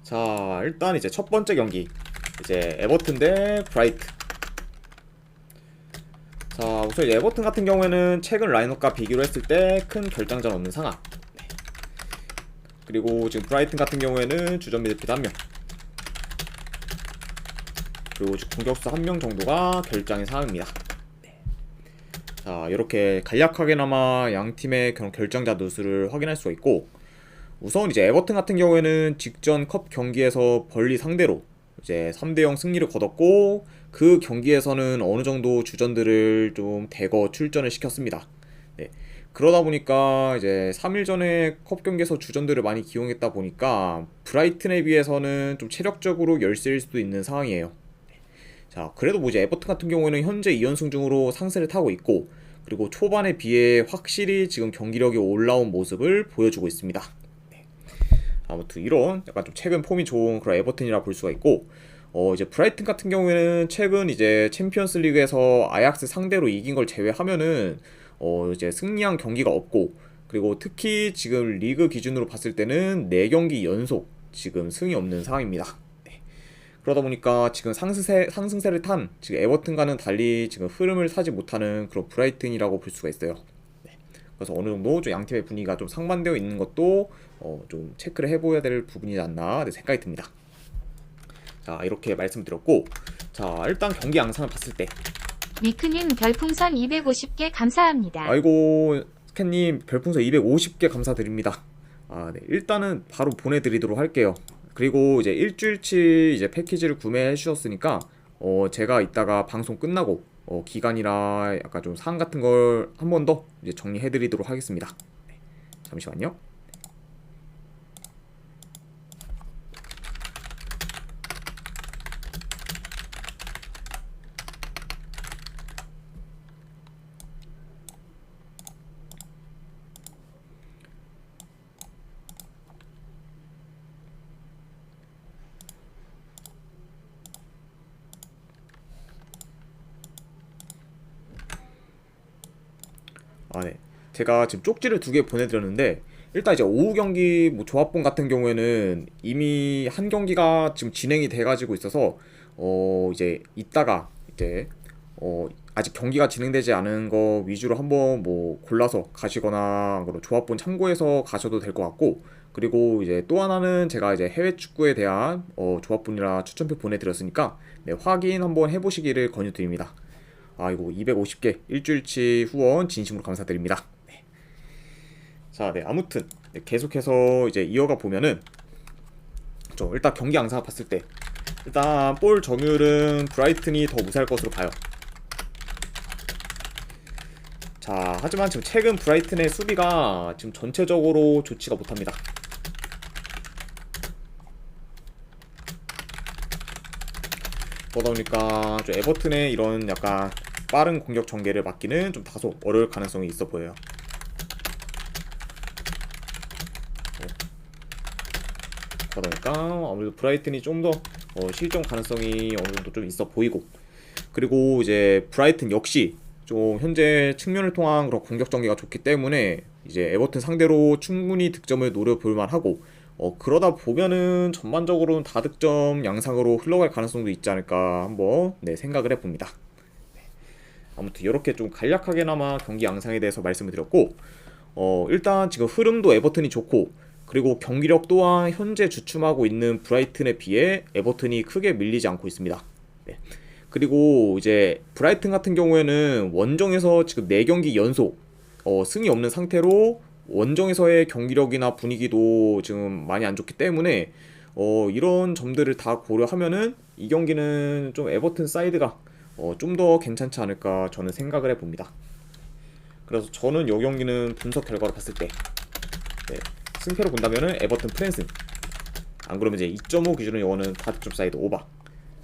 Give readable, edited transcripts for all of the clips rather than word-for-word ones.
자, 일단 이제 첫 번째 경기 이제 에버튼 대 브라이튼. 자, 우선 이제 에버튼 같은 경우에는 최근 라인업과 비교를 했을 때 큰 결장전 없는 상황. 네. 그리고 지금 브라이튼 같은 경우에는 주전 미드필더 1명, 그리고 지금 공격수 1명 정도가 결장인 상황입니다. 네. 자, 이렇게 간략하게나마 양 팀의 그런 결장자 누수를 확인할 수가 있고, 우선 이제 에버튼 같은 경우에는 직전 컵 경기에서 벌리 상대로 이제 3대0 승리를 거뒀고, 그 경기에서는 어느 정도 주전들을 좀 대거 출전을 시켰습니다. 네. 그러다 보니까 이제 3일 전에 컵 경기에서 주전들을 많이 기용했다 보니까 브라이튼에 비해서는 좀 체력적으로 열세일 수도 있는 상황이에요. 자, 그래도 뭐 이제 에버튼 같은 경우에는 현재 2연승 중으로 상세를 타고 있고, 그리고 초반에 비해 확실히 지금 경기력이 올라온 모습을 보여주고 있습니다. 아무튼 이런 약간 좀 최근 폼이 좋은 그런 에버튼이라 볼 수가 있고, 이제 브라이튼 같은 경우에는 최근 이제 챔피언스 리그에서 아약스 상대로 이긴 걸 제외하면은 이제 승리한 경기가 없고, 그리고 특히 지금 리그 기준으로 봤을 때는 4경기 연속 지금 승이 없는 상황입니다. 네. 그러다 보니까 지금 상승세를 탄 지금 에버튼과는 달리 지금 흐름을 타지 못하는 그런 브라이튼이라고 볼 수가 있어요. 그래서 어느 정도 좀 양팀의 분위기가 좀 상반되어 있는 것도 좀 체크를 해보아야 될 부분이지 않나 생각이 듭니다. 자, 이렇게 말씀드렸고, 자, 일단 경기 양상을 봤을 때, 위크님 별풍선 250개 감사합니다. 아이고 스캔님 별풍선 250개 감사드립니다. 네, 일단은 바로 보내드리도록 할게요. 그리고 이제 일주일치 이제 패키지를 구매해 주셨으니까 제가 이따가 방송 끝나고 기간이라 약간 좀 사항 같은 걸 한 번 더 이제 정리해 드리도록 하겠습니다. 네, 잠시만요. 네. 제가 지금 쪽지를 2개 보내드렸는데, 일단 이제 오후 경기 뭐 조합본 같은 경우에는 이미 한 경기가 지금 진행이 돼가지고 있어서 이제 이따가 이제 아직 경기가 진행되지 않은 거 위주로 한번 뭐 골라서 가시거나 그런 조합본 참고해서 가셔도 될 것 같고, 그리고 이제 또 하나는 제가 이제 해외 축구에 대한 조합본이라 추천표 보내드렸으니까 네, 확인 한번 해보시기를 권유드립니다. 아이고 250개 일주일치 후원 진심으로 감사드립니다. 네. 자, 네, 아무튼 네, 계속해서 이제 이어가 보면은 일단 경기 양상 봤을 때 일단 볼 점유율은 브라이튼이 더 우세할 것으로 봐요. 자, 하지만 지금 최근 브라이튼의 수비가 지금 전체적으로 좋지가 못합니다. 그러다 보니까 좀 에버튼의 이런 약간 빠른 공격 전개를 막기는 좀 다소 어려울 가능성이 있어 보여요. 그러다 보니까 아무래도 브라이튼이 좀 더 실점 가능성이 어느 정도 좀 있어 보이고, 그리고 이제 브라이튼 역시 좀 현재 측면을 통한 그런 공격 전개가 좋기 때문에 이제 에버튼 상대로 충분히 득점을 노려볼 만하고, 그러다 보면은 전반적으로는 다득점 양상으로 흘러갈 가능성도 있지 않을까 한번 생각을 해봅니다. 아무튼 이렇게 좀 간략하게나마 경기 양상에 대해서 말씀을 드렸고, 일단 지금 흐름도 에버튼이 좋고, 그리고 경기력 또한 현재 주춤하고 있는 브라이튼에 비해 에버튼이 크게 밀리지 않고 있습니다. 네. 그리고 이제 브라이튼 같은 경우에는 원정에서 지금 4경기 연속 승이 없는 상태로 원정에서의 경기력이나 분위기도 지금 많이 안 좋기 때문에 이런 점들을 다 고려하면은 이 경기는 좀 에버튼 사이드가 좀 더 괜찮지 않을까 저는 생각을 해봅니다. 그래서 저는 이 경기는 분석 결과로 봤을 때 승패로 본다면은 에버튼 프랜스, 안 그러면 이제 2.5 기준으로 이거는 다득점 사이드 오버,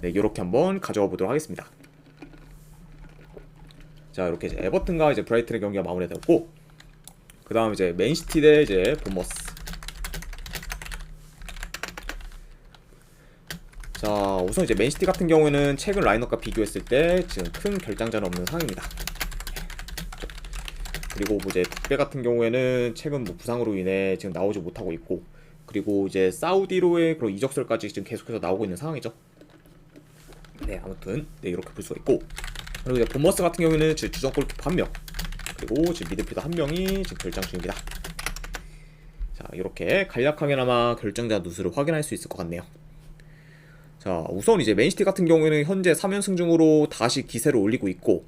이렇게 한번 가져가 보도록 하겠습니다. 자, 이렇게 이제 에버튼과 이제 브라이튼의 경기가 마무리되었고, 그 다음 이제 맨시티 대 이제 본머스. 자, 우선 이제 맨시티 같은 경우에는 최근 라인업과 비교했을 때 지금 큰 결장전은 없는 상황입니다. 그리고 뭐 이제 덕배 같은 경우에는 최근 뭐 부상으로 인해 지금 나오지 못하고 있고, 그리고 이제 사우디로의 그런 이적설까지 지금 계속해서 나오고 있는 상황이죠. 네, 아무튼 네, 이렇게 볼 수가 있고, 그리고 이제 본머스 같은 경우에는 지금 주전 골키퍼 1명, 그리고 지금 미드필더 1명이 지금 결장 중입니다. 자, 이렇게 간략하게나마 결정자 누수를 확인할 수 있을 것 같네요. 자, 우선 이제 맨시티 같은 경우에는 현재 3연승 중으로 다시 기세를 올리고 있고,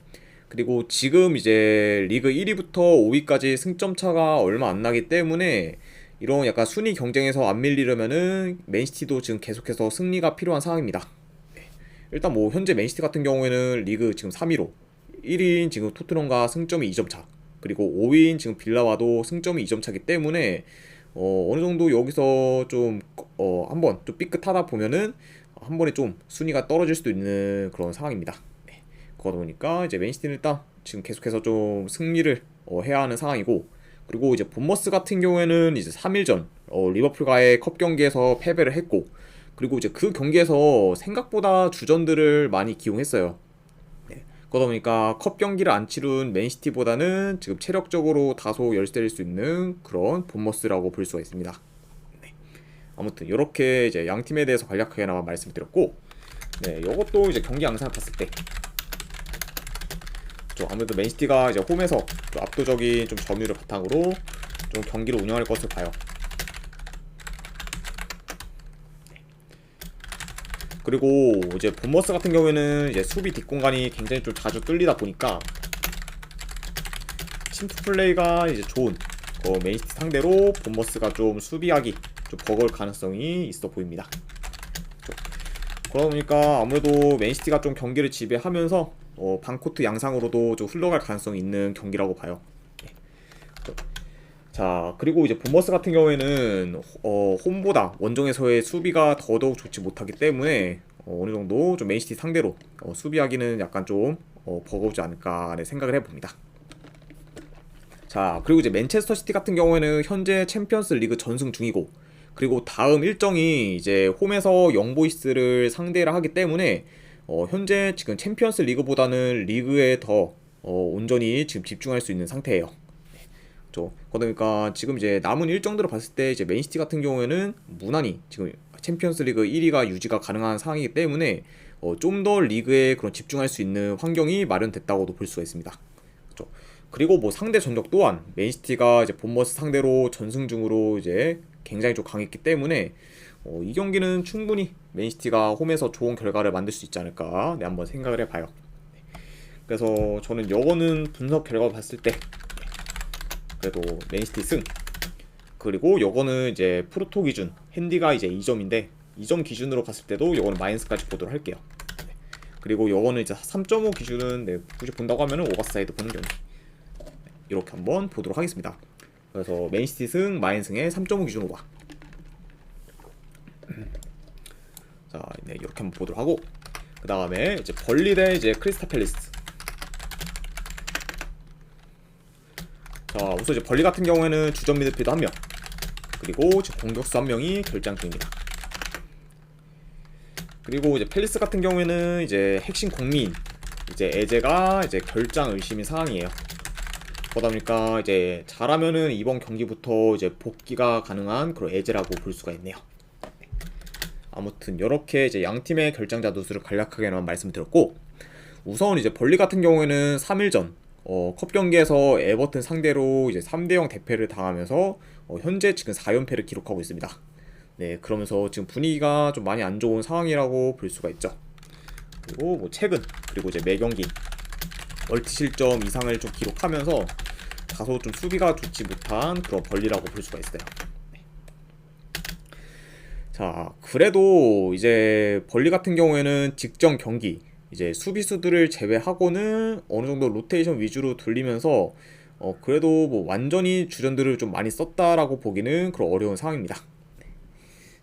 그리고 지금 이제 리그 1위부터 5위까지 승점 차가 얼마 안 나기 때문에 이런 약간 순위 경쟁에서 안 밀리려면은 맨시티도 지금 계속해서 승리가 필요한 상황입니다. 일단 뭐 현재 맨시티 같은 경우에는 리그 지금 3위로 1위인 지금 토트넘과 승점이 2점 차, 그리고 5위인 지금 빌라와도 승점이 2점 차기 때문에 어느 정도 여기서 좀 한번 좀 삐끗하다 보면은 한 번에 좀 순위가 떨어질 수도 있는 그런 상황입니다. 네. 그러다 보니까 이제 맨시티는 일단 지금 계속해서 좀 승리를 해야 하는 상황이고, 그리고 이제 본머스 같은 경우에는 이제 3일 전 리버풀과의 컵 경기에서 패배를 했고, 그리고 이제 그 경기에서 생각보다 주전들을 많이 기용했어요. 네. 그러다 보니까 컵 경기를 안 치룬 맨시티보다는 지금 체력적으로 다소 열세일 수 있는 그런 본머스라고 볼 수가 있습니다. 네. 아무튼 이렇게 이제 양 팀에 대해서 간략하게나마 말씀드렸고, 네, 이것도 이제 경기 양상을 봤을 때, 아무래도 맨시티가 이제 홈에서 좀 압도적인 좀 점유를 바탕으로 좀 경기를 운영할 것을 봐요. 그리고 이제 본머스 같은 경우에는 이제 수비 뒷공간이 굉장히 좀 자주 뚫리다 보니까 침투 플레이가 이제 좋은 맨시티 상대로 본머스가 좀 수비하기 좀 버거울 가능성이 있어 보입니다. 그러다 보니까 아무래도 맨시티가 좀 경기를 지배하면서 반코트 양상으로도 좀 흘러갈 가능성이 있는 경기라고 봐요. 네. 자, 그리고 이제 본머스 같은 경우에는 홈보다 원정에서의 수비가 더더욱 좋지 못하기 때문에 어느 정도 좀 맨시티 상대로 수비하기는 약간 좀 버거우지 않을까 생각을 해봅니다. 자, 그리고 이제 맨체스터 시티 같은 경우에는 현재 챔피언스 리그 전승 중이고, 그리고 다음 일정이 이제 홈에서 영보이스를 상대를 하기 때문에 현재 지금 챔피언스 리그보다는 리그에 더 온전히 지금 집중할 수 있는 상태예요. 그러니까 지금 이제 남은 일정들을 봤을 때 이제 맨시티 같은 경우에는 무난히 지금 챔피언스리그 1위가 유지가 가능한 상황이기 때문에 좀 더 리그에 그런 집중할 수 있는 환경이 마련됐다고도 볼 수가 있습니다. 그렇죠? 그리고 뭐 상대 전적 또한 맨시티가 이제 본머스 상대로 전승 중으로 이제 굉장히 좀 강했기 때문에 이 경기는 충분히 맨시티가 홈에서 좋은 결과를 만들 수 있지 않을까 한번 생각을 해봐요. 그래서 저는 요거는 분석 결과 봤을 때 그래도 맨시티 승, 그리고 요거는 이제 프로토 기준 핸디가 이제 2점인데 2점 기준으로 봤을 때도 요거는 마이너스까지 보도록 할게요. 네. 그리고 요거는 이제 3.5 기준은 굳이 본다고 하면은 오버사이드 보는 경우 이렇게 한번 보도록 하겠습니다. 그래서 맨시티 승, 마인승의 3.5 기준 오버. 자, 네, 이렇게 한번 보도록 하고, 그 다음에 이제 벌리 대 이제 크리스탈 팰리스. 자, 우선 이제 벌리 같은 경우에는 주전 미드필더 1명, 그리고 이제 공격수 1명이 결장 중입니다. 그리고 이제 팰리스 같은 경우에는 이제 핵심 국민 이제 에제가 이제 결장 의심인 상황이에요. 그러다 보니까 이제 잘하면은 이번 경기부터 이제 복귀가 가능한 그런 에제라고 볼 수가 있네요. 아무튼 이렇게 이제 양 팀의 결장자 누수를 간략하게만 말씀드렸고, 우선 이제 벌리 같은 경우에는 3일 전 컵 경기에서 에버튼 상대로 이제 3대0 대패를 당하면서 현재 지금 4연패를 기록하고 있습니다. 네, 그러면서 지금 분위기가 좀 많이 안 좋은 상황이라고 볼 수가 있죠. 그리고 뭐 최근, 그리고 이제 매경기 멀티 실점 이상을 좀 기록하면서 다소 좀 수비가 좋지 못한 그런 벌리라고 볼 수가 있어요. 네. 자, 그래도 이제 벌리 같은 경우에는 직전 경기 이제 수비수들을 제외하고는 어느 정도 로테이션 위주로 돌리면서 그래도 뭐 완전히 주전들을 좀 많이 썼다라고 보기는 그런 어려운 상황입니다. 네.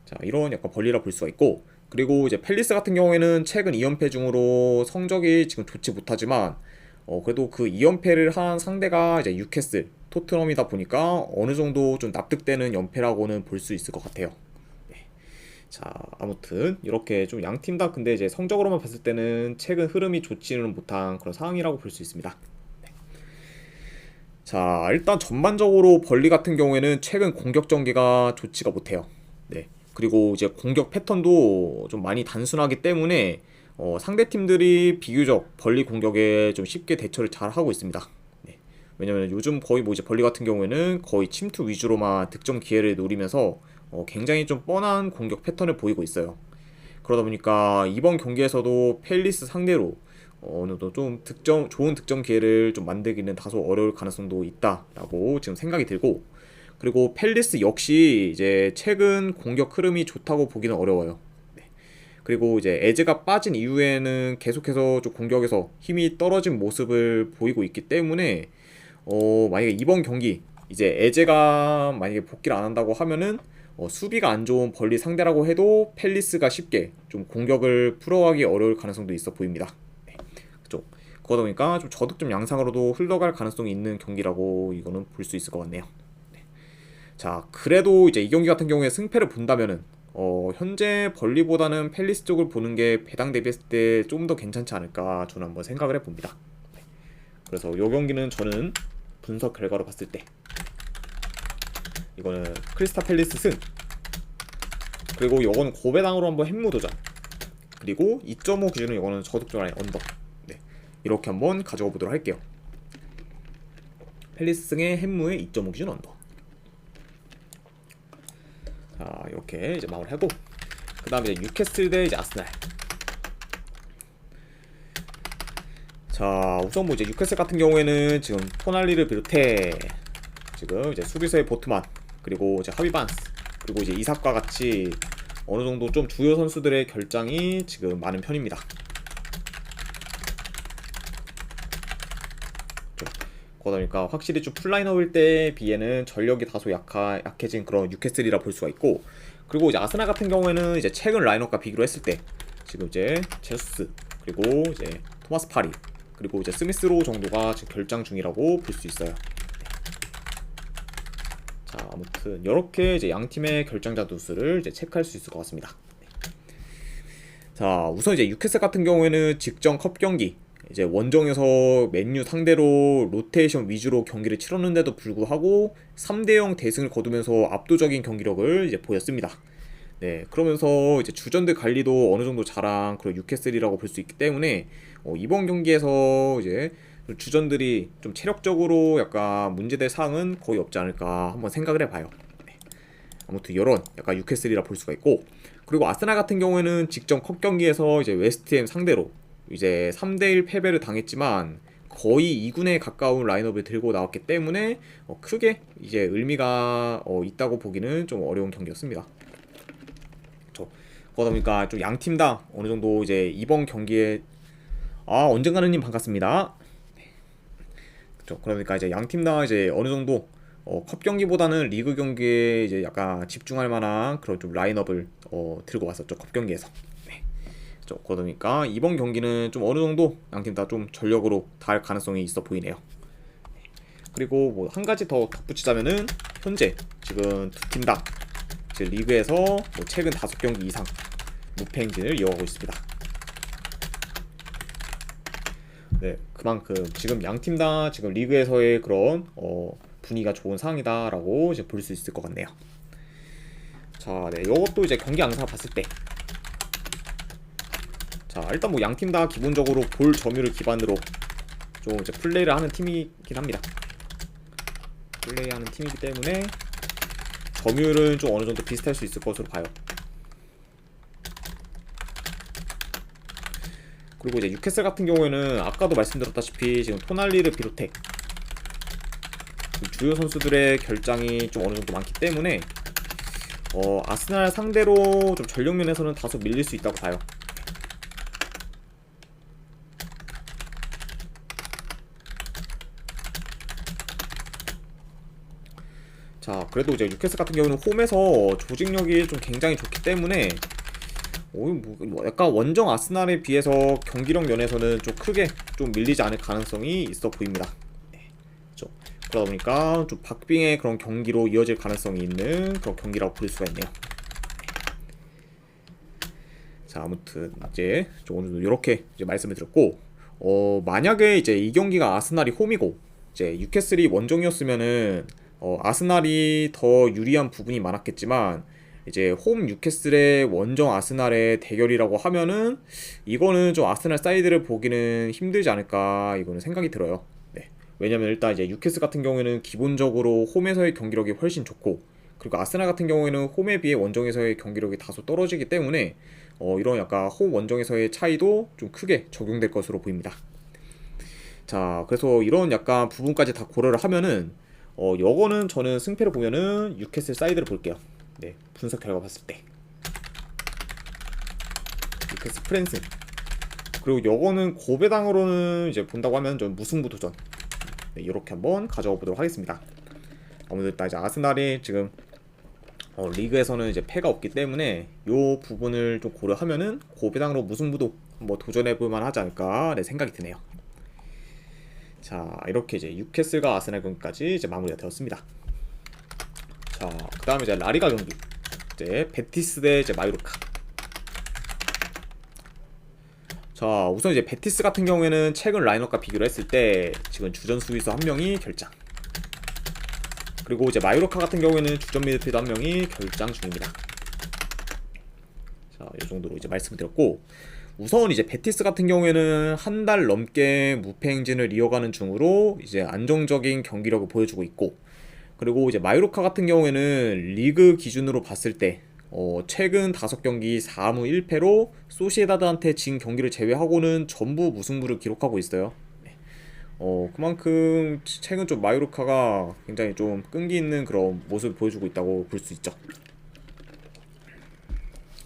자, 이런 약간 벌리라 볼 수가 있고, 그리고 이제 팰리스 같은 경우에는 최근 2연패 중으로 성적이 지금 좋지 못하지만 그래도 그 2연패를 한 상대가 이제 뉴캐슬, 토트넘이다 보니까 어느 정도 좀 납득되는 연패라고는 볼 수 있을 것 같아요. 자, 아무튼 이렇게 좀 양 팀 다 근데 이제 성적으로만 봤을 때는 최근 흐름이 좋지는 못한 그런 상황이라고 볼 수 있습니다. 네. 자, 일단 전반적으로 벌리 같은 경우에는 최근 공격 전개가 좋지가 못해요. 네. 그리고 이제 공격 패턴도 좀 많이 단순하기 때문에 상대 팀들이 비교적 벌리 공격에 좀 쉽게 대처를 잘 하고 있습니다. 네. 왜냐면 요즘 거의 뭐 이제 벌리 같은 경우에는 거의 침투 위주로만 득점 기회를 노리면서 굉장히 좀 뻔한 공격 패턴을 보이고 있어요. 그러다 보니까 이번 경기에서도 펠리스 상대로 어느 정도 좀 좋은 득점 기회를 좀 만들기는 다소 어려울 가능성도 있다라고 지금 생각이 들고, 그리고 펠리스 역시 이제 최근 공격 흐름이 좋다고 보기는 어려워요. 네. 그리고 이제 에즈가 빠진 이후에는 계속해서 좀 공격에서 힘이 떨어진 모습을 보이고 있기 때문에 만약에 이번 경기 이제 에제가 만약에 복귀를 안 한다고 하면은 수비가 안 좋은 벌리 상대라고 해도 펠리스가 쉽게 좀 공격을 풀어가기 어려울 가능성도 있어 보입니다. 네. 그죠? 그러다 보니까 좀 저득점 양상으로도 흘러갈 가능성이 있는 경기라고 이거는 볼 수 있을 것 같네요. 네. 자, 그래도 이제 이 경기 같은 경우에 승패를 본다면은 현재 벌리보다는 펠리스 쪽을 보는 게 배당 대비했을 때 좀 더 괜찮지 않을까 저는 한번 생각을 해봅니다. 네. 그래서 이 경기는 저는 분석 결과로 봤을 때 이거는 크리스탈 팰리스 승, 그리고 이거는 고배당으로 한번 햄무 도전, 그리고 2.5 기준으로 이거는 저득점 라인 언더. 네. 이렇게 한번 가져가 보도록 할게요. 팰리스 승의 햄무의 2.5 기준 언더. 자, 이렇게 이제 마무리하고, 그 다음에 이제 뉴캐슬 대 이제 아스날. 자, 우선 뭐 이제 뉴캐슬 같은 경우에는 지금 토날리를 비롯해 지금 이제 수비수의 보트만, 그리고 이제 하비 반스, 그리고 이제 이삭과 같이 어느 정도 좀 주요 선수들의 결장이 지금 많은 편입니다. 그러다 보니까 확실히 좀 풀라인업일 때에 비해는 전력이 다소 약해진 그런 뉴캐슬이라 볼 수가 있고, 그리고 이제 아스날 같은 경우에는 이제 최근 라인업과 비교를 했을 때 지금 이제 제수스, 그리고 이제 토마스 파리, 그리고 이제 스미스 로우 정도가 지금 결장 중이라고 볼 수 있어요. 자, 아무튼 이렇게 이제 양 팀의 결장자 누수를 이제 체크할 수 있을 것 같습니다. 자, 우선 이제 뉴캐슬 같은 경우에는 직전 컵 경기 이제 원정에서 맨유 상대로 로테이션 위주로 경기를 치렀는데도 불구하고 3대0 대승을 거두면서 압도적인 경기력을 이제 보였습니다. 네, 그러면서 이제 주전들 관리도 어느 정도 잘한 그런 뉴캐슬이라고 볼 수 있기 때문에 이번 경기에서 이제 주전들이 좀 체력적으로 약간 문제될 사항은 거의 없지 않을까 한번 생각을 해봐요. 네. 아무튼 이런 약간 뉴캐슬이라 볼 수가 있고, 그리고 아스날 같은 경우에는 직전 컵 경기에서 이제 웨스트햄 상대로 이제 3대1 패배를 당했지만 거의 2군에 가까운 라인업을 들고 나왔기 때문에 크게 이제 의미가 있다고 보기는 좀 어려운 경기였습니다. 그러다 보니까 좀 양 팀 다 어느 정도 이제 이번 경기에 언젠가는님 반갑습니다. 그러니까 이제 양 팀 다 이제 어느 정도 컵 경기보다는 리그 경기에 이제 약간 집중할 만한 그런 좀 라인업을 들고 왔었죠, 컵 경기에서. 네. 그러다 보니까 이번 경기는 좀 어느 정도 양 팀 다 좀 전력으로 닿을 가능성이 있어 보이네요. 그리고 뭐 한 가지 더 덧붙이자면은 현재 지금 두 팀 다 지금 리그에서 뭐 최근 5경기 이상 무패 행진을 이어가고 있습니다. 네, 그만큼 지금 양 팀 다 지금 리그에서의 그런 분위기가 좋은 상황이다라고 이제 볼 수 있을 것 같네요. 자, 네, 이것도 이제 경기 양상 봤을 때, 자, 일단 뭐 양 팀 다 기본적으로 볼 점유를 기반으로 좀 이제 플레이를 하는 팀이긴 합니다. 플레이하는 팀이기 때문에 점유율은 좀 어느 정도 비슷할 수 있을 것으로 봐요. 그리고 이제 뉴캐슬 같은 경우에는 아까도 말씀드렸다시피 지금 토날리를 비롯해 주요 선수들의 결장이 좀 어느 정도 많기 때문에 아스날 상대로 좀 전력 면에서는 다소 밀릴 수 있다고 봐요. 자, 그래도 이제 뉴캐슬 같은 경우는 홈에서 조직력이 좀 굉장히 좋기 때문에 뭐 약간 원정 아스날에 비해서 경기력 면에서는 좀 크게 좀 밀리지 않을 가능성이 있어 보입니다. 네, 그렇죠. 그러다 보니까 좀 박빙의 그런 경기로 이어질 가능성이 있는 그런 경기라고 볼 수가 있네요. 자, 아무튼 이제 좀 어느 정도 이렇게 이제 말씀을 드렸고, 만약에 이제 이 경기가 아스날이 홈이고 이제 뉴캐슬이 원정이었으면은 아스날이 더 유리한 부분이 많았겠지만 이제 홈 뉴캐슬의 원정 아스날의 대결이라고 하면은 이거는 좀 아스날 사이드를 보기는 힘들지 않을까 이거는 생각이 들어요. 네. 왜냐면 일단 이제 뉴캐슬 같은 경우에는 기본적으로 홈에서의 경기력이 훨씬 좋고, 그리고 아스날 같은 경우에는 홈에 비해 원정에서의 경기력이 다소 떨어지기 때문에 이런 약간 홈 원정에서의 차이도 좀 크게 적용될 것으로 보입니다. 자, 그래서 이런 약간 부분까지 다 고려를 하면은 요거는 저는 승패를 보면은 뉴캐슬 사이드를 볼게요. 네, 분석 결과 봤을 때 뉴캐슬 프랜스. 그리고 요거는 고배당으로는 이제 본다고 하면 좀 무승부 도전. 네, 이렇게 한번 가져가 보도록 하겠습니다. 아무래도 일단 이제 아스날이 지금 리그에서는 이제 패가 없기 때문에 요 부분을 좀 고려하면은 고배당으로 무승부도 뭐 도전해볼 만하지 않을까 네, 생각이 드네요. 자, 이렇게 이제 뉴캐슬과 아스날 경기까지 이제 마무리가 되었습니다. 자, 그 다음에 이제 라리가 경기, 이제 베티스 대 이제 마요르카. 자, 우선 이제 베티스 같은 경우에는 최근 라인업과 비교를 했을 때 지금 주전 수비수 한 명이 결장, 그리고 이제 마요르카 같은 경우에는 주전 미드필더 한 명이 결장 중입니다. 자, 이 정도로 이제 말씀을 드렸고, 우선 이제 베티스 같은 경우에는 한 달 넘게 무패 행진을 이어가는 중으로 이제 안정적인 경기력을 보여주고 있고, 그리고 이제 마요르카 같은 경우에는 리그 기준으로 봤을 때 최근 5경기 4무 1패로 소시에다드한테 진 경기를 제외하고는 전부 무승부를 기록하고 있어요. 그만큼 최근 좀 마요르카가 굉장히 좀 끈기 있는 그런 모습을 보여주고 있다고 볼 수 있죠.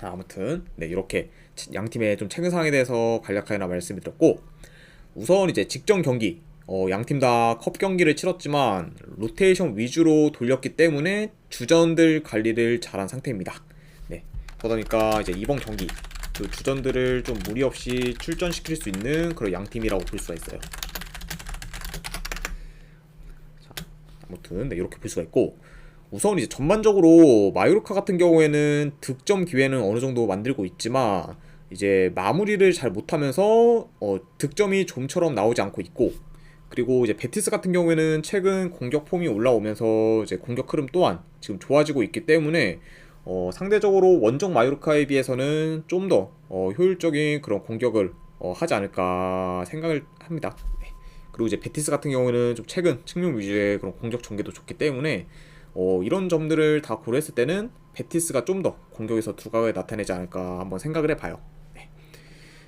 아무튼 네, 이렇게 양 팀의 좀 최근 상황에 대해서 간략하게나 말씀을 드렸고, 우선 이제 직전 경기 양 팀 다 컵 경기를 치렀지만 로테이션 위주로 돌렸기 때문에 주전들 관리를 잘한 상태입니다. 네, 그러니까 이제 이번 경기 그 주전들을 좀 무리 없이 출전시킬 수 있는 그런 양 팀이라고 볼 수가 있어요. 자, 아무튼 네, 이렇게 볼 수가 있고, 우선 이제 전반적으로 마요르카 같은 경우에는 득점 기회는 어느 정도 만들고 있지만 이제 마무리를 잘 못하면서 득점이 좀처럼 나오지 않고 있고, 그리고 이제 베티스 같은 경우에는 최근 공격 폼이 올라오면서 이제 공격 흐름 또한 지금 좋아지고 있기 때문에 상대적으로 원정 마요르카에 비해서는 좀 더 효율적인 그런 공격을 하지 않을까 생각을 합니다. 네. 그리고 이제 베티스 같은 경우에는 좀 최근 측면 위주의 그런 공격 전개도 좋기 때문에 이런 점들을 다 고려했을 때는 베티스가 좀 더 공격에서 두각을 나타내지 않을까 한번 생각을 해봐요. 네.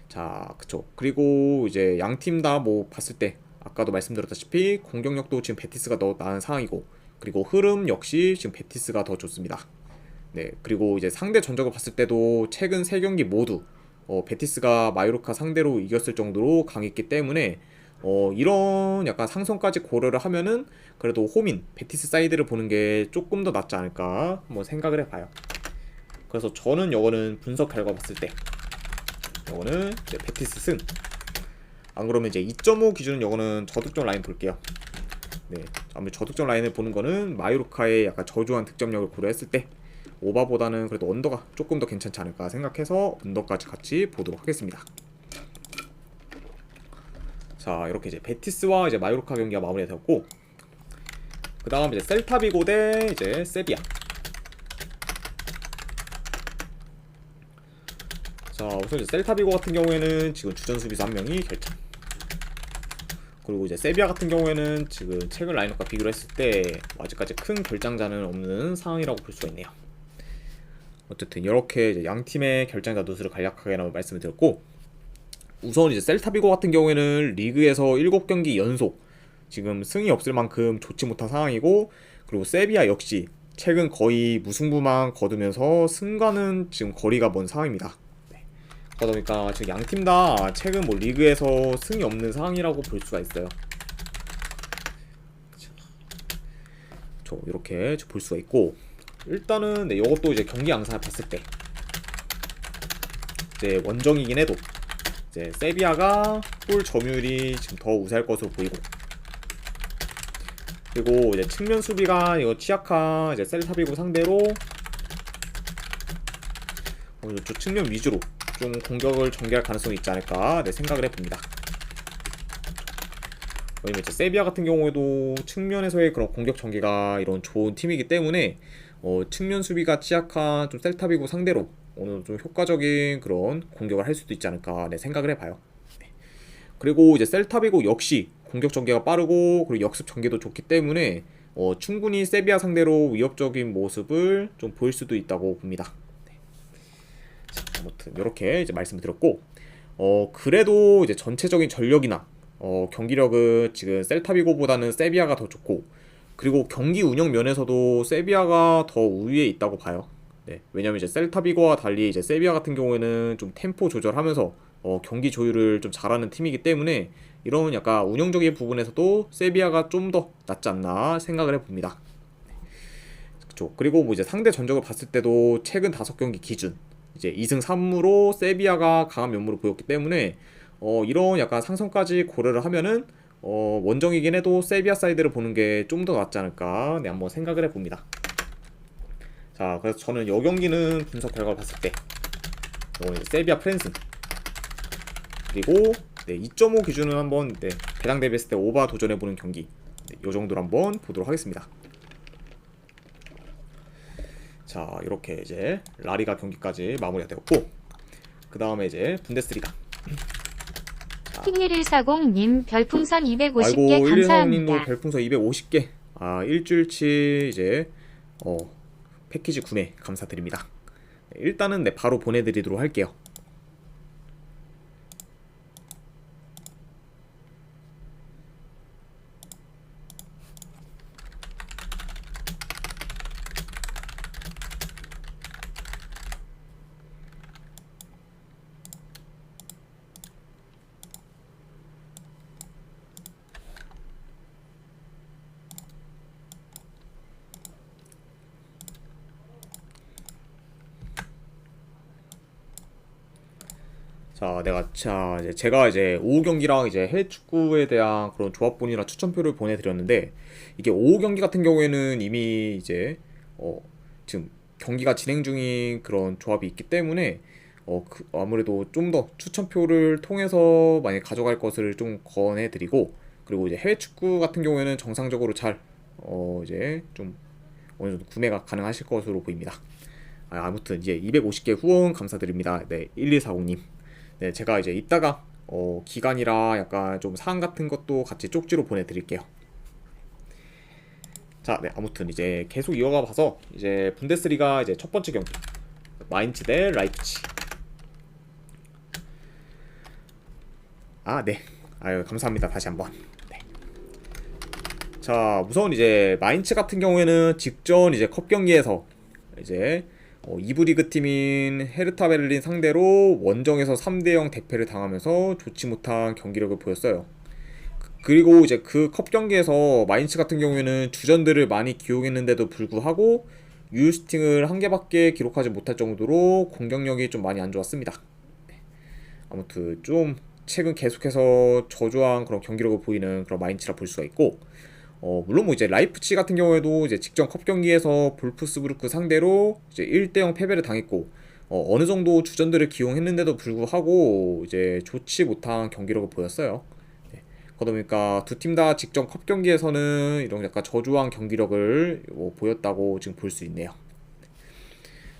자, 그쵸. 그리고 이제 양 팀 다 뭐 봤을 때 아까도 말씀드렸다시피 공격력도 지금 베티스가 더 나은 상황이고, 그리고 흐름 역시 지금 베티스가 더 좋습니다. 네, 그리고 이제 상대 전적을 봤을 때도 최근 3경기 모두 베티스가 마요르카 상대로 이겼을 정도로 강했기 때문에 이런 약간 상성까지 고려를 하면은 그래도 홈인 베티스 사이드를 보는 게 조금 더 낫지 않을까 한번 생각을 해봐요. 그래서 저는 요거는 분석 결과 봤을 때 요거는 이제 베티스 승. 안 그러면 이제 2.5 기준은 요거는 저득점 라인 볼게요. 네, 아무래도 저득점 라인을 보는 거는 마요르카의 약간 저조한 득점력을 고려했을 때 오바보다는 그래도 언더가 조금 더 괜찮지 않을까 생각해서 언더까지 같이 보도록 하겠습니다. 자, 이렇게 이제 베티스와 이제 마요르카 경기가 마무리가 되었고, 그 다음 이제 셀타비고 대 이제 세비야. 자, 우선 이제 셀타비고 같은 경우에는 지금 주전 수비수 한 명이 결정. 그리고 이제 세비야 같은 경우에는 지금 최근 라인업과 비교를 했을 때 아직까지 큰 결장자는 없는 상황이라고 볼 수가 있네요. 어쨌든 이렇게 이제 양 팀의 결장자 누수를 간략하게 말씀을 드렸고, 우선 이제 셀타비고 같은 경우에는 리그에서 7경기 연속 지금 승이 없을 만큼 좋지 못한 상황이고, 그리고 세비야 역시 최근 거의 무승부만 거두면서 승과는 지금 거리가 먼 상황입니다. 네. 그러다 보니까 지금 양 팀 다 최근 뭐 리그에서 승이 없는 상황이라고 볼 수가 있어요. 이렇게 볼 수가 있고, 일단은 네, 이것도 이제 경기 양상을 봤을 때 이제 원정이긴 해도 이제 세비야가 골 점유율이 지금 더 우세할 것으로 보이고, 그리고 이제 측면 수비가 이거 취약한 이제 셀타비고 상대로 저 측면 위주로 좀 공격을 전개할 가능성이 있지 않을까 네, 생각을 해봅니다. 왜냐면 이제 세비야 같은 경우에도 측면에서의 그런 공격 전개가 이런 좋은 팀이기 때문에 측면 수비가 취약한 좀 셀타비고 상대로 오늘 좀 효과적인 그런 공격을 할 수도 있지 않을까 네, 생각을 해봐요. 네. 그리고 이제 셀타비고 역시 공격 전개가 빠르고 그리고 역습 전개도 좋기 때문에 충분히 세비야 상대로 위협적인 모습을 좀 보일 수도 있다고 봅니다. 네. 자, 아무튼 이렇게 이제 말씀을 드렸고 그래도 이제 전체적인 전력이나 경기력은 지금 셀타비고보다는 세비야가 더 좋고 그리고 경기 운영 면에서도 세비야가 더 우위에 있다고 봐요. 네, 왜냐면 이제 셀타비고와 달리 이제 세비야 같은 경우에는 좀 템포 조절하면서 경기 조율을 좀 잘하는 팀이기 때문에 이런 약간 운영적인 부분에서도 세비야가 좀 더 낫지 않나 생각을 해봅니다. 그렇죠. 그리고 뭐 이제 상대 전적을 봤을 때도 최근 5경기 기준 이제 2승 3무로 세비야가 강한 면모를 보였기 때문에 이런 약간 상성까지 고려를 하면은 원정이긴 해도 세비야 사이드를 보는 게 좀 더 낫지 않을까 네, 한번 생각을 해봅니다. 자, 그래서 저는 이 경기는 분석 결과를 봤을 때 세비야 프랜슨 그리고 네, 2.5 기준은 한번 네, 배당 대비했을 때 오바 도전해보는 경기 네, 이 정도로 한번 보도록 하겠습니다. 자, 이렇게 이제 라리가 경기까지 마무리가 되었고 그 다음에 이제 분데스리가 킹1140님 별풍선 250개 아이고 114님도 감사합니다. 별풍선 250개 일주일치 이제 패키지 구매 감사드립니다. 일단은 네, 바로 보내드리도록 할게요. 제가 이제 오후 경기랑 이제 해외 축구에 대한 그런 조합본이나 추천표를 보내드렸는데 이게 오후 경기 같은 경우에는 이미 이제 지금 경기가 진행 중인 그런 조합이 있기 때문에 아무래도 좀 더 추천표를 통해서 많이 가져갈 것을 좀 권해드리고 그리고 이제 해외 축구 같은 경우에는 정상적으로 잘 이제 좀 어느 정도 구매가 가능하실 것으로 보입니다. 아무튼 이제 250개 후원 감사드립니다. 네, 1240님. 네, 제가 이제 이따가 기간이라 약간 좀 사항 같은 것도 같이 쪽지로 보내드릴게요. 자, 네, 아무튼 이제 계속 이어가 봐서 이제 분데스리가 이제 첫 번째 경기 마인츠 대 라이프치. 네, 아유 감사합니다 다시 한번. 네. 자, 우선 이제 마인츠 같은 경우에는 직전 이제 컵 경기에서 이제 2부 리그 팀인 헤르타 베를린 상대로 원정에서 3대0 대패를 당하면서 좋지 못한 경기력을 보였어요. 그리고 이제 그 컵 경기에서 마인츠 같은 경우에는 주전들을 많이 기용했는데도 불구하고 유효슈팅을 한 개밖에 기록하지 못할 정도로 공격력이 좀 많이 안 좋았습니다. 아무튼 좀 최근 계속해서 저조한 그런 경기력을 보이는 그런 마인츠라 볼 수가 있고 물론 뭐 이제 라이프치 같은 경우에도 이제 직전 컵 경기에서 볼프스부르크 상대로 이제 1대0 패배를 당했고 어느 정도 주전들을 기용했는데도 불구하고 이제 좋지 못한 경기력을 보였어요. 네. 그러다 보니까 두 팀 다 직전 컵 경기에서는 이런 약간 저조한 경기력을 보였다고 지금 볼 수 있네요.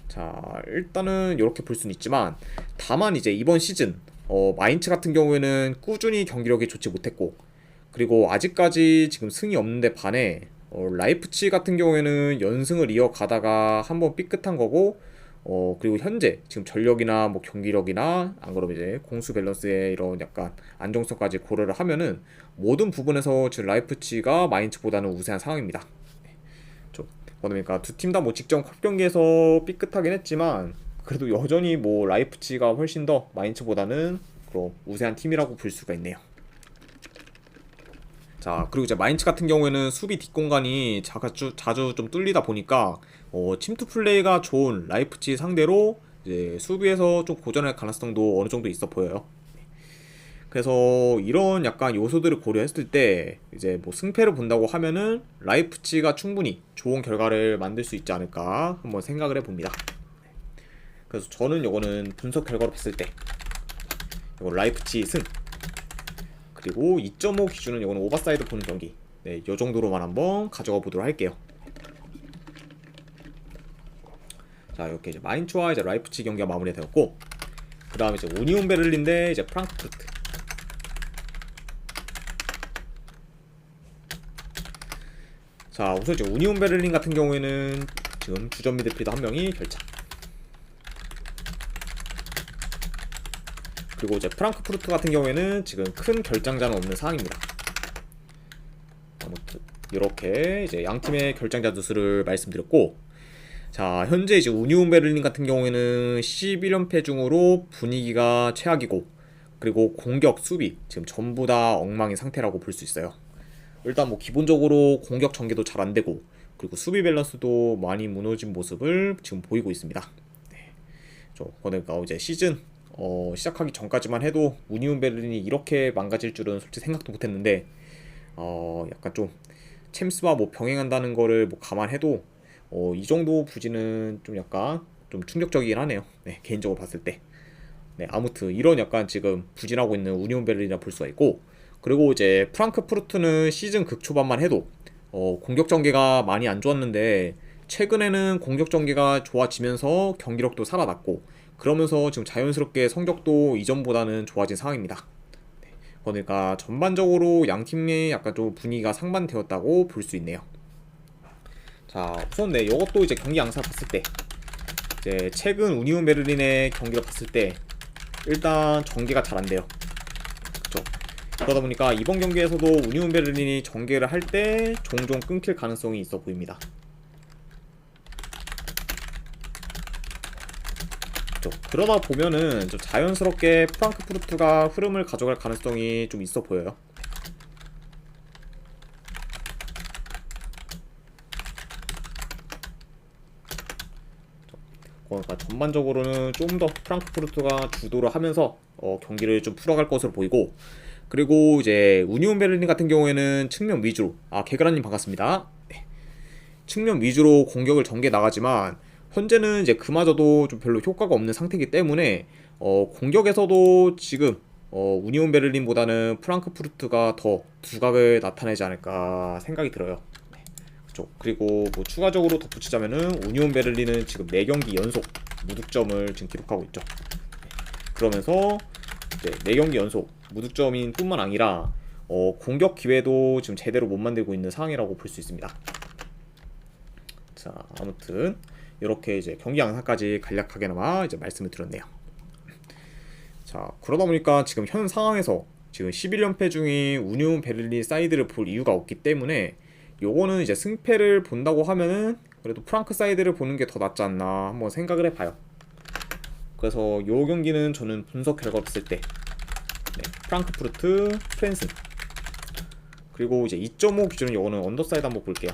자, 일단은 이렇게 볼 수는 있지만 다만 이제 이번 시즌 마인츠 같은 경우에는 꾸준히 경기력이 좋지 못했고 그리고 아직까지 지금 승이 없는데 반해 라이프치 같은 경우에는 연승을 이어가다가 한번 삐끗한 거고 그리고 현재 지금 전력이나 뭐 경기력이나 안 그러면 이제 공수 밸런스의 이런 약간 안정성까지 고려를 하면은 모든 부분에서 지금 라이프치가 마인츠보다는 우세한 상황입니다. 그러니까 두 팀 다 뭐 직전 컵 경기에서 삐끗하긴 했지만 그래도 여전히 뭐 라이프치가 훨씬 더 마인츠보다는 그런 우세한 팀이라고 볼 수가 있네요. 자, 그리고 이제 마인츠 같은 경우에는 수비 뒷공간이 자주 좀 뚫리다 보니까 침투 플레이가 좋은 라이프치 상대로 이제 수비에서 좀 고전할 가능성도 어느 정도 있어 보여요. 그래서 이런 약간 요소들을 고려했을 때 이제 뭐 승패를 본다고 하면은 라이프치가 충분히 좋은 결과를 만들 수 있지 않을까 한번 생각을 해봅니다. 그래서 저는 요거는 분석 결과로 봤을 때 요거 라이프치 승 그리고 2.5 기준은 이거는 오버사이드 보는 경기 네, 요 정도로만 한번 가져가 보도록 할게요. 자, 이렇게 이제 마인츠와 이제 라이프치히 경기가 마무리되었고, 그 다음에 이제 우니온 베를린 대 이제 프랑크푸르트. 자, 우선 이제 우니온 베를린 같은 경우에는 지금 주전 미드필더 한 명이 결장. 그리고 이제 프랑크푸르트 같은 경우에는 지금 큰 결장자는 없는 상황입니다. 아무튼 이렇게 이제 양 팀의 결장자 누수를 말씀드렸고, 자, 현재 이제 우니온 베를린 같은 경우에는 11연패 중으로 분위기가 최악이고, 그리고 공격, 수비 지금 전부 다 엉망인 상태라고 볼 수 있어요. 일단 뭐 기본적으로 공격 전개도 잘 안 되고, 그리고 수비 밸런스도 많이 무너진 모습을 지금 보이고 있습니다. 네. 그러니까 이제 시즌 시작하기 전까지만 해도 우니온 베를린이 이렇게 망가질 줄은 솔직히 생각도 못했는데, 약간 좀 챔스와 뭐 병행한다는 거를 뭐 감안해도 이 정도 부진은 좀 약간 좀 충격적이긴 하네요. 네, 개인적으로 봤을 때. 네, 아무튼 이런 약간 지금 부진하고 있는 우니온 베를린이라 볼 수가 있고, 그리고 이제 프랑크푸르트는 시즌 극초반만 해도 공격 전개가 많이 안 좋았는데, 최근에는 공격 전개가 좋아지면서 경기력도 살아났고, 그러면서 지금 자연스럽게 성적도 이전보다는 좋아진 상황입니다. 네, 그러니까 전반적으로 양 팀의 약간 좀 분위기가 상반되었다고 볼 수 있네요. 자, 우선 네, 이것도 이제 경기 양상 봤을 때, 이제 최근 우니온 베를린의 경기를 봤을 때 일단 전개가 잘 안 돼요. 그렇죠? 그러다 보니까 이번 경기에서도 우니온 베를린이 전개를 할 때 종종 끊길 가능성이 있어 보입니다. 그러다 보면은 좀 자연스럽게 프랑크푸르트가 흐름을 가져갈 가능성이 좀 있어 보여요. 그러니까 전반적으로는 좀 더 프랑크푸르트가 주도를 하면서 경기를 좀 풀어갈 것으로 보이고, 그리고 이제 우니온 베를린 같은 경우에는 측면 위주로, 개그라님 반갑습니다. 네. 측면 위주로 공격을 전개 나가지만 현재는 이제 그마저도 좀 별로 효과가 없는 상태이기 때문에 공격에서도 지금 우니온 베를린보다는 프랑크푸르트가 더 두각을 나타내지 않을까 생각이 들어요. 네. 그렇죠. 그리고 뭐 추가적으로 덧붙이자면은 우니온 베를린은 지금 4경기 연속 무득점을 지금 기록하고 있죠. 네. 그러면서 이제 4경기 연속 무득점인 뿐만 아니라 공격 기회도 지금 제대로 못 만들고 있는 상황이라고 볼 수 있습니다. 자, 아무튼 이렇게 이제 경기 양상까지 간략하게나마 이제 말씀을 드렸네요. 자, 그러다 보니까 지금 현 상황에서 지금 11연패 중인 우니온 베를린 사이드를 볼 이유가 없기 때문에, 요거는 이제 승패를 본다고 하면은 그래도 프랑크 사이드를 보는 게 더 낫지 않나 한번 생각을 해봐요. 그래서 요 경기는 저는 분석 결과를 봤을 때 프랑크푸르트 프랜슨, 그리고 이제 2.5 기준은 요거는 언더사이드 한번 볼게요.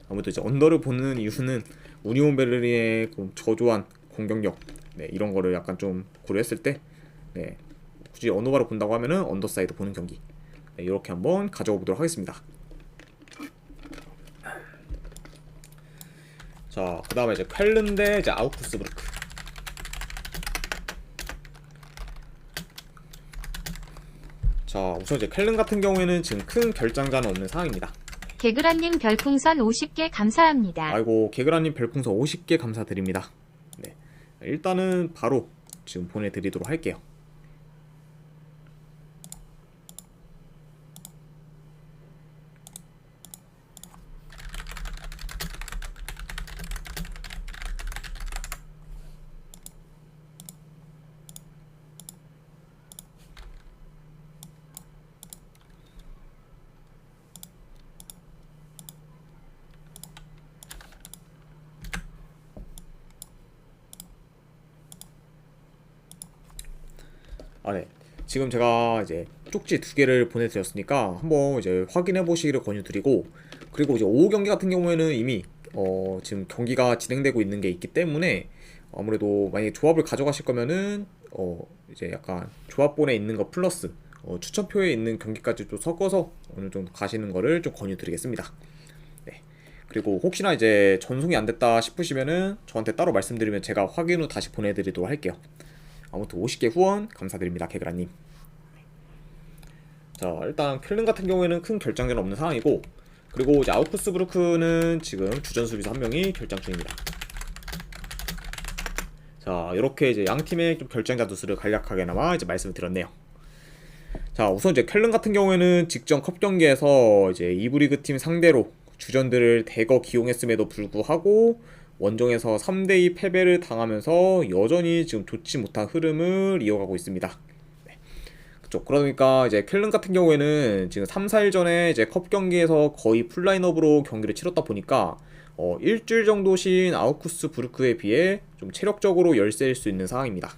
아무튼 이제 언더를 보는 이유는 우니온 베를린의 저조한 공격력, 이런 거를 약간 좀 고려했을 때, 굳이 언더바로 본다고 하면은 언더사이드 보는 경기, 이렇게 한번 가져가 보도록 하겠습니다. 자, 그 다음에 이제 쾰른 대 이제 아우크스부르크. 자, 우선 이제 쾰른 같은 경우에는 지금 큰 결장자는 없는 상황입니다. 개그라님 별풍선 50개 감사합니다. 아이고, 개그라님 별풍선 50개 감사드립니다. 네, 일단은 바로 지금 보내드리도록 할게요. 네. 지금 제가 이제 쪽지 2개를 보내드렸으니까 한번 이제 확인해 보시기를 권유드리고, 그리고 이제 오후 경기 같은 경우에는 이미 지금 경기가 진행되고 있는 게 있기 때문에 아무래도 만약에 조합을 가져가실 거면은 이제 약간 조합본에 있는 거 플러스 추천표에 있는 경기까지 또 섞어서 어느 정도 가시는 거를 좀 권유드리겠습니다. 네. 그리고 혹시나 이제 전송이 안 됐다 싶으시면은 저한테 따로 말씀드리면 제가 확인 후 다시 보내드리도록 할게요. 아무튼 50개 후원 감사드립니다, 개그라님. 자, 일단 쾰른 같은 경우에는 큰 결장자는 없는 상황이고, 그리고 이제 아우크스부르크는 지금 주전 수비수 한 명이 결장 중입니다. 자, 이렇게 이제 양 팀의 좀 결정자 누수를 간략하게나마 이제 말씀을 드렸네요. 자, 우선 이제 켈른 같은 경우에는 직전 컵 경기에서 이제 2부 리그 팀 상대로 주전들을 대거 기용했음에도 불구하고 원정에서 3대2 패배를 당하면서 여전히 지금 좋지 못한 흐름을 이어가고 있습니다. 네. 그쵸. 그러니까 이제 켈른 같은 경우에는 지금 3, 4일 전에 이제 컵 경기에서 거의 풀라인업으로 경기를 치렀다 보니까 일주일 정도 쉰 아우쿠스 부르크에 비해 좀 체력적으로 열세일 수 있는 상황입니다.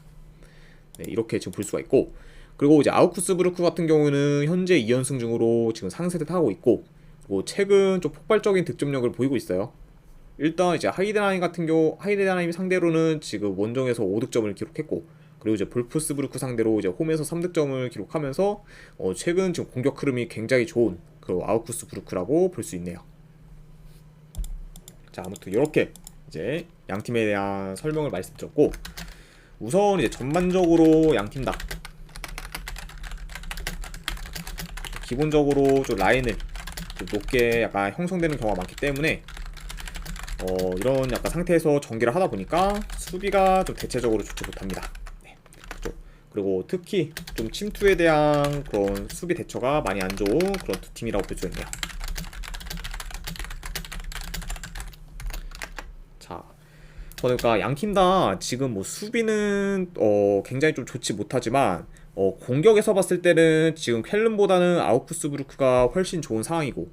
네, 이렇게 지금 볼 수가 있고, 그리고 이제 아우쿠스부르크 같은 경우는 현재 2연승 중으로 지금 상세를 타고 있고, 그리고 최근 좀 폭발적인 득점력을 보이고 있어요. 일단 이제 하이덴하임 상대로는 지금 원정에서 5득점을 기록했고, 그리고 이제 볼프스부르크 상대로 이제 홈에서 3득점을 기록하면서 최근 지금 공격 흐름이 굉장히 좋은 그 아우쿠스부르크라고 볼 수 있네요. 자, 아무튼 이렇게 이제 양 팀에 대한 설명을 말씀드렸고, 우선 이제 전반적으로 양 팀 다 기본적으로 좀 라인을 좀 높게 약간 형성되는 경우가 많기 때문에 이런 약간 상태에서 전개를 하다 보니까 수비가 좀 대체적으로 좋지 못합니다. 네, 그렇죠. 그리고 특히 좀 침투에 대한 그런 수비 대처가 많이 안 좋은 그런 두 팀이라고 볼 수 있네요. 자, 그러니까 양 팀 다 지금 뭐 수비는 굉장히 좀 좋지 못하지만 공격에서 봤을 때는 지금 켈른보다는 아우크스부르크가 훨씬 좋은 상황이고,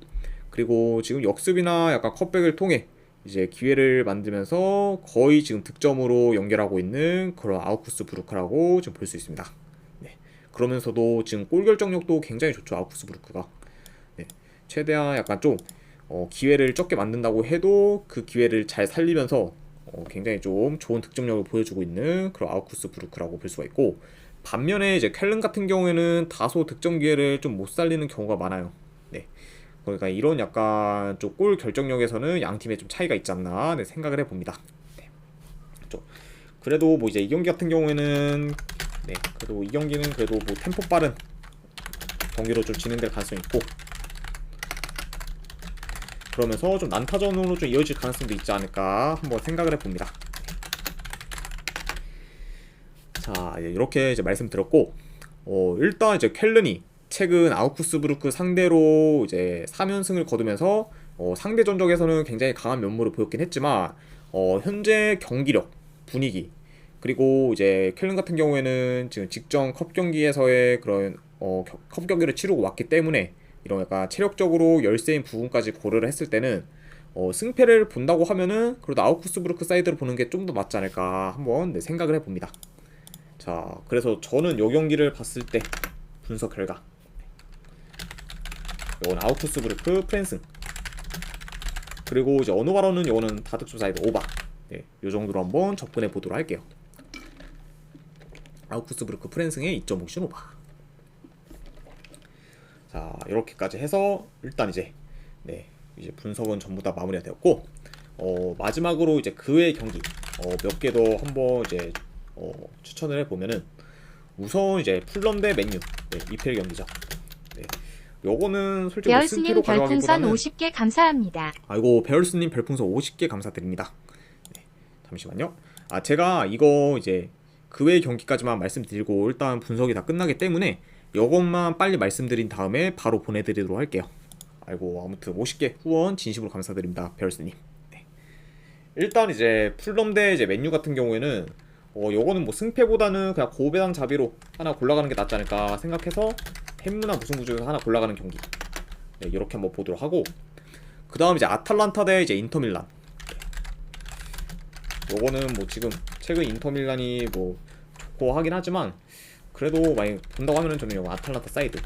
그리고 지금 역습이나 약간 컷백을 통해 이제 기회를 만들면서 거의 지금 득점으로 연결하고 있는 그런 아우크스부르크라고 지금 볼 수 있습니다. 네. 그러면서도 지금 골 결정력도 굉장히 좋죠, 아우크스부르크가. 네. 최대한 약간 좀 기회를 적게 만든다고 해도 그 기회를 잘 살리면서 굉장히 좀 좋은 득점력을 보여주고 있는 그런 아우크스부르크라고 볼 수가 있고, 반면에 이제 켈른 같은 경우에는 다소 득점 기회를 좀 못 살리는 경우가 많아요. 네. 그러니까 이런 약간 좀 골 결정력에서는 양 팀의 좀 차이가 있지 않나 네, 생각을 해봅니다. 네. 그래도 뭐 이제 이 경기 같은 경우에는 네, 그래도 이 경기는 그래도 뭐 템포 빠른 경기로 좀 진행될 가능성이 있고, 그러면서 좀 난타전으로 좀 이어질 가능성도 있지 않을까 한번 생각을 해봅니다. 자, 이렇게 이제 말씀드렸고, 일단 이제 켈른이 최근 아우쿠스부르크 상대로 이제 3연승을 거두면서 상대 전적에서는 굉장히 강한 면모를 보였긴 했지만 현재 경기력, 분위기, 그리고 이제 켈른 같은 경우에는 지금 직전 컵 경기에서의 그런 컵 경기를 치르고 왔기 때문에 이런 약간 체력적으로 열세인 부분까지 고려를 했을 때는 승패를 본다고 하면은 그래도 아우쿠스부르크 사이드를 보는 게 좀 더 맞지 않을까 한번 네, 생각을 해봅니다. 자, 그래서 저는 이 경기를 봤을 때 분석 결과, 이건 아우크스부르크 프랜승, 그리고 이제 어느 바로는 이거는 다득점 사이드 오바, 네, 이 정도로 한번 접근해 보도록 할게요. 아우크스부르크 프랜승의 2.5신 오바. 자, 이렇게까지 해서 일단 이제 네, 이제 분석은 전부 다 마무리가 되었고, 마지막으로 이제 그 외의 경기 몇 개 더 한번 이제 추천을 해보면은, 우선 이제 풀럼 대 맨유, 네, EPL 경기죠. 네, 요거는 솔직히 뭐 베얼스님 승패로 별풍선 가져가기보다는 50개 감사합니다. 아이고, 베얼스님 별풍선 50개 감사드립니다. 네, 잠시만요. 아, 제가 이거 이제 그 외의 경기까지만 말씀드리고 일단 분석이 다 끝나기 때문에 요것만 빨리 말씀드린 다음에 바로 보내드리도록 할게요. 아이고, 아무튼 50개 후원 진심으로 감사드립니다, 베얼스님. 네. 일단 이제 풀럼 대 이제 맨유 같은 경우에는 요거는 뭐 승패보다는 그냥 고배당 자비로 하나 골라가는 게 낫지 않을까 생각해서 햄무나 무승부 중에서 하나 골라가는 경기, 네, 이렇게 한번 보도록 하고, 그 다음 이제 아탈란타 대 이제 인터밀란. 네. 요거는 뭐 지금 최근 인터밀란이 뭐 좋고 하긴 하지만 그래도 많이 본다고 하면은 저는 요거 아탈란타 사이드,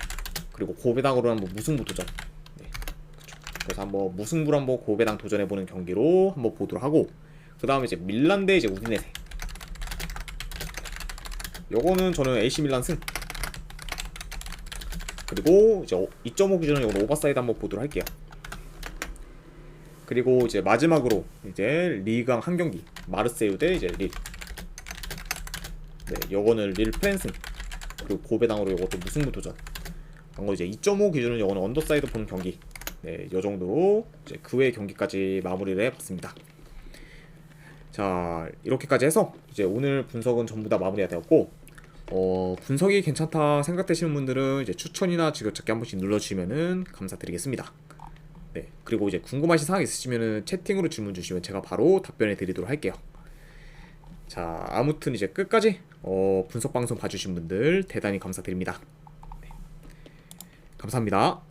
그리고 고배당으로 한번 무승부 도전. 네, 그쵸. 그래서 한번 무승부로 한번 고배당 도전해보는 경기로 한번 보도록 하고, 그 다음에 이제 밀란 대 이제 우디네세. 요거는 저는 AC 밀란 승. 그리고 이제 2.5 기준은 요거 오버사이드 한번 보도록 할게요. 그리고 이제 마지막으로 이제 리강 한 경기, 마르세유 대 이제 릴. 네, 요거는 릴 프랜승. 그리고 고배당으로 요것도 무승부 도전. 그리고 이제 2.5 기준은 요거는 언더사이드 보는 경기. 네, 요 정도로 이제 그 외 경기까지 마무리를 해봤습니다. 자, 이렇게까지 해서 이제 오늘 분석은 전부 다 마무리가 되었고, 분석이 괜찮다 생각되시는 분들은 이제 추천이나 즐겨찾기 한 번씩 눌러주시면은 감사드리겠습니다. 네, 그리고 이제 궁금하신 사항 있으시면은 채팅으로 질문 주시면 제가 바로 답변해 드리도록 할게요. 자, 아무튼 이제 끝까지 분석 방송 봐주신 분들 대단히 감사드립니다. 네, 감사합니다.